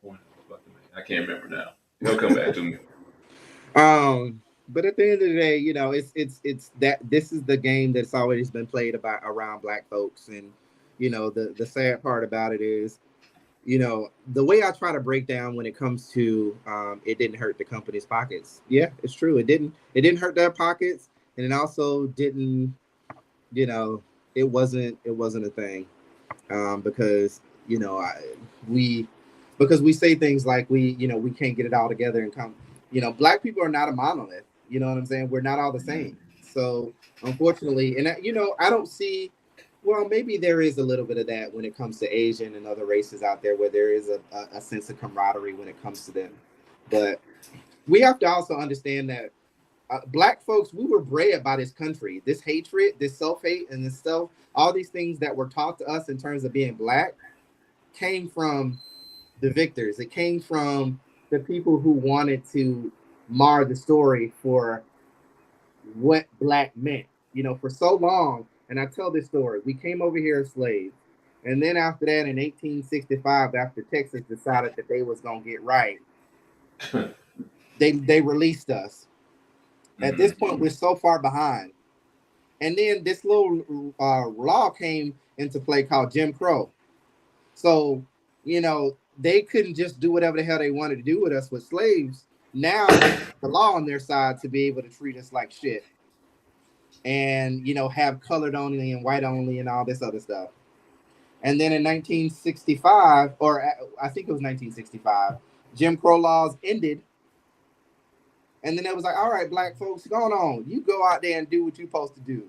point I was about to make. I can't remember now. It'll come back to me.
But at the end of the day, you know, it's that this is the game that's always been played about around black folks, and you know, the sad part about it is, you know, the way I try to break down when it comes to it didn't hurt the company's pockets. Yeah, it's true. It didn't hurt their pockets, and it also didn't, you know, it wasn't a thing because you know we because we say things like we can't get it all together and come. You know, black people are not a monolith. You know what I'm saying? We're not all the same. So unfortunately, and you know, I don't see. Well, maybe there is a little bit of that when it comes to Asian and other races out there, where there is a sense of camaraderie when it comes to them. But we have to also understand that black folks, we were bred by this country. This hatred, this self hate, and this stuff, all these things that were taught to us in terms of being black came from the victors. It came from the people who wanted to mar the story for what black meant. You know, for so long, and I tell this story, we came over here as slaves. And then after that, in 1865, after Texas decided that they was gonna get right, they released us. At this
Hmm.
point, we're so far behind. And then this little law came into play called Jim Crow. So, you know, they couldn't just do whatever the hell they wanted to do with us with slaves. Now they have the law on their side to be able to treat us like shit and, you know, have colored only and white only and all this other stuff. And then in 1965, or I think it was 1965, Jim Crow laws ended. And then it was like, all right, black folks, going on. You go out there and do what you're supposed to do.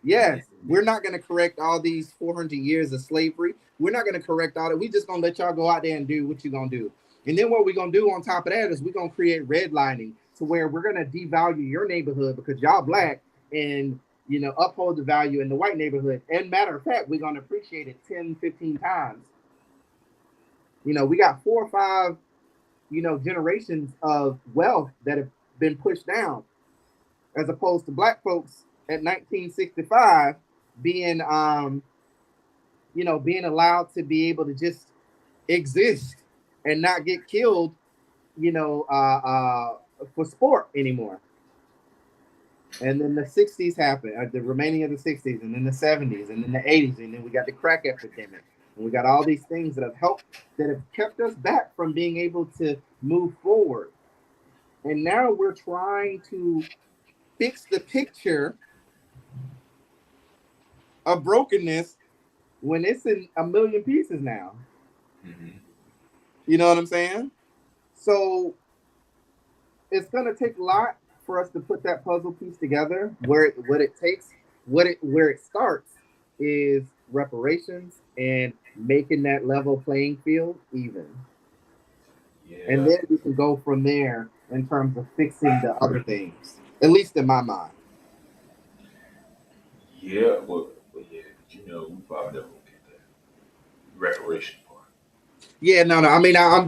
Yes, we're not going to correct all these 400 years of slavery. We're not going to correct all that. We just going to let y'all go out there and do what you're going to do. And then what we're going to do on top of that is we're going to create redlining to where we're going to devalue your neighborhood because y'all black and, you know, uphold the value in the white neighborhood. And matter of fact, we're going to appreciate it 10, 15 times. You know, we got 4 or 5, you know, generations of wealth that have been pushed down as opposed to black folks at 1965 being you know, being allowed to be able to just exist and not get killed, you know, for sport anymore. And then the 60s happened, the remaining of the 60s, and then the 70s, and then the 80s, and then we got the crack epidemic. And we got all these things that have helped, that have kept us back from being able to move forward. And now we're trying to fix the picture of brokenness when it's in a million pieces now.
Hmm.
You know what I'm saying? So it's gonna take a lot for us to put that puzzle piece together. What it takes, where it starts is reparations and making that level playing field even. And
Yeah.
then we can go from there in terms of fixing the other things. At least in my mind.
Yeah. But yeah. But you know, we probably never gonna get that reparation part.
Yeah, no, no. I mean, I'm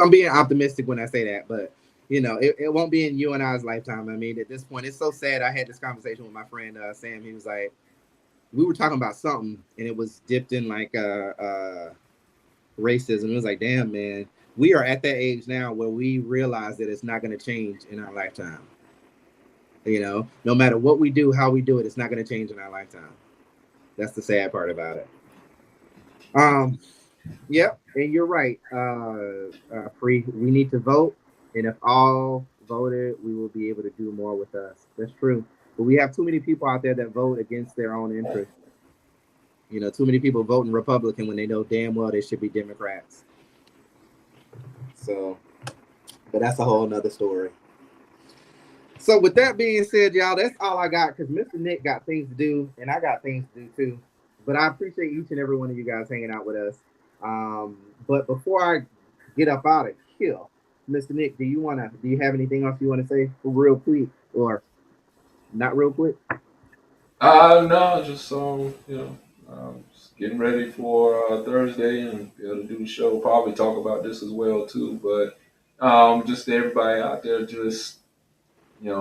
being optimistic when I say that, but you know, it won't be in you and I's lifetime. I mean, at this point, it's so sad. I had this conversation with my friend Sam. He was like, we were talking about something, and it was dipped in like racism. It was like, damn, man, we are at that age now where we realize that it's not going to change in our lifetime. You know, no matter what we do, how we do it, it's not going to change in our lifetime. That's the sad part about it. Um, Yep, and you're right. Free. We need to vote, and if all voted, we will be able to do more with us. That's true. But we have too many people out there that vote against their own interests. You know, too many people voting Republican when they know damn well they should be Democrats. So, but that's a whole nother story. So with that being said, y'all, that's all I got because Mr. Nick got things to do and I got things to do too. But I appreciate each and every one of you guys hanging out with us. Um, but before I get up out of here, Mr. Nick, do you have anything else you want to say real quick or not real quick?
No, just just getting ready for Thursday and be able to do the show. Probably talk about this as well too. But just everybody out there, just you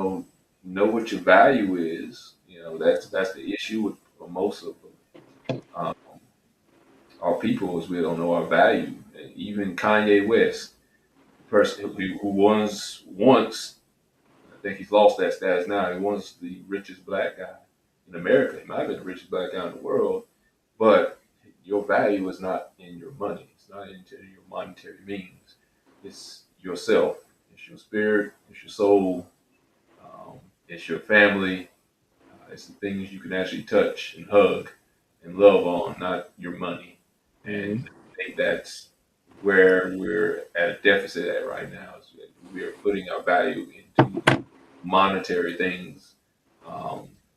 know what your value is. That's the issue with most of um, our people is we don't know our value. Even Kanye West, the person who once I think he's lost that status now. He was the richest black guy in America. He might have been the richest black guy in the world, but your value is not in your money. It's not in your monetary means. It's yourself. It's your spirit. It's your soul. It's your family. It's the things you can actually touch and hug and love on, not your money. And
Mm-hmm.
I think that's where we're at a deficit at right now. Is we are putting our value into monetary things,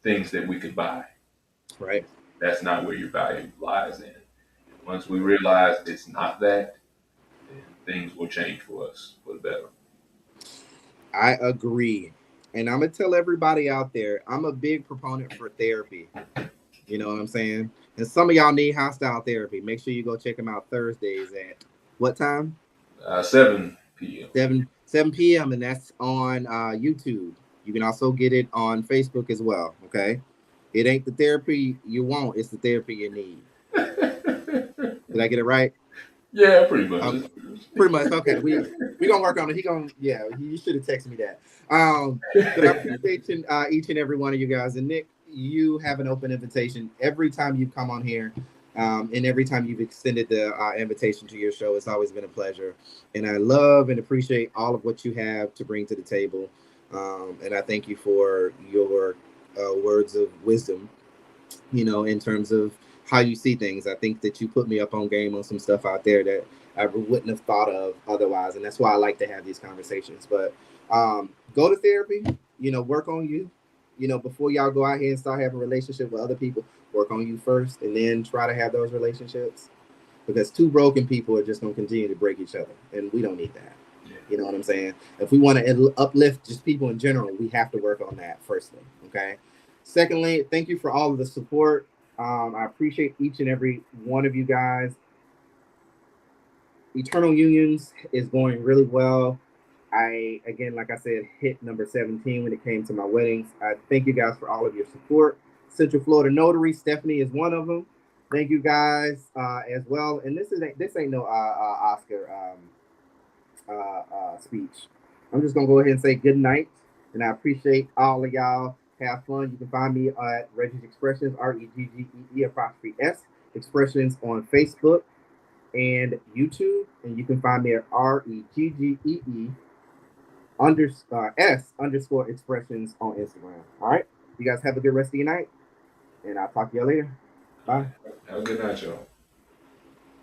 things that we could buy.
Right.
That's not where your value lies in. And once we realize it's not that, then things will change for us for the better.
I agree. And I'm gonna tell everybody out there, I'm a big proponent for therapy. You know what I'm saying? And some of y'all need hostile therapy. Make sure you go check them out Thursdays at what time?
7 p.m.
7 p.m. and that's on YouTube. You can also get it on Facebook as well. Okay, it ain't the therapy you want; it's the therapy you need. Did I get it right?
Yeah, pretty much.
Okay, pretty much. Okay, we gonna work on it. He gonna yeah. You should have texted me that. But I appreciate each and every one of you guys. And Nick, you have an open invitation every time you come on here. And every time you've extended the invitation to your show, it's always been a pleasure. And I love and appreciate all of what you have to bring to the table. And I thank you for your words of wisdom, in terms of how you see things. I think that you put me up on game on some stuff out there that I wouldn't have thought of otherwise. And that's why I like to have these conversations. But go to therapy, work on you. Before y'all go out here and start having a relationship with other people, work on you first and then try to have those relationships. Because two broken people are just going to continue to break each other. And we don't need that.
Yeah.
You know what I'm saying? If we want to uplift just people in general, we have to work on that firstly. Okay. Secondly, thank you for all of the support. I appreciate each and every one of you guys. Eternal Unions is going really well. I, again, like I said, hit number 17 when it came to my weddings. I thank you guys for all of your support. Central Florida Notary, Stephanie is one of them. Thank you guys as well. And this ain't no Oscar speech. I'm just gonna go ahead and say good night, and I appreciate all of y'all. Have fun. You can find me at Reggie's Expressions, REGGEE_S Expressions on Facebook and YouTube, and you can find me at REGGEE _S Expressions on Instagram. All right, you guys have a good rest of your night, and I'll talk to y'all later.
All
Bye.
right. Have a good night, y'all.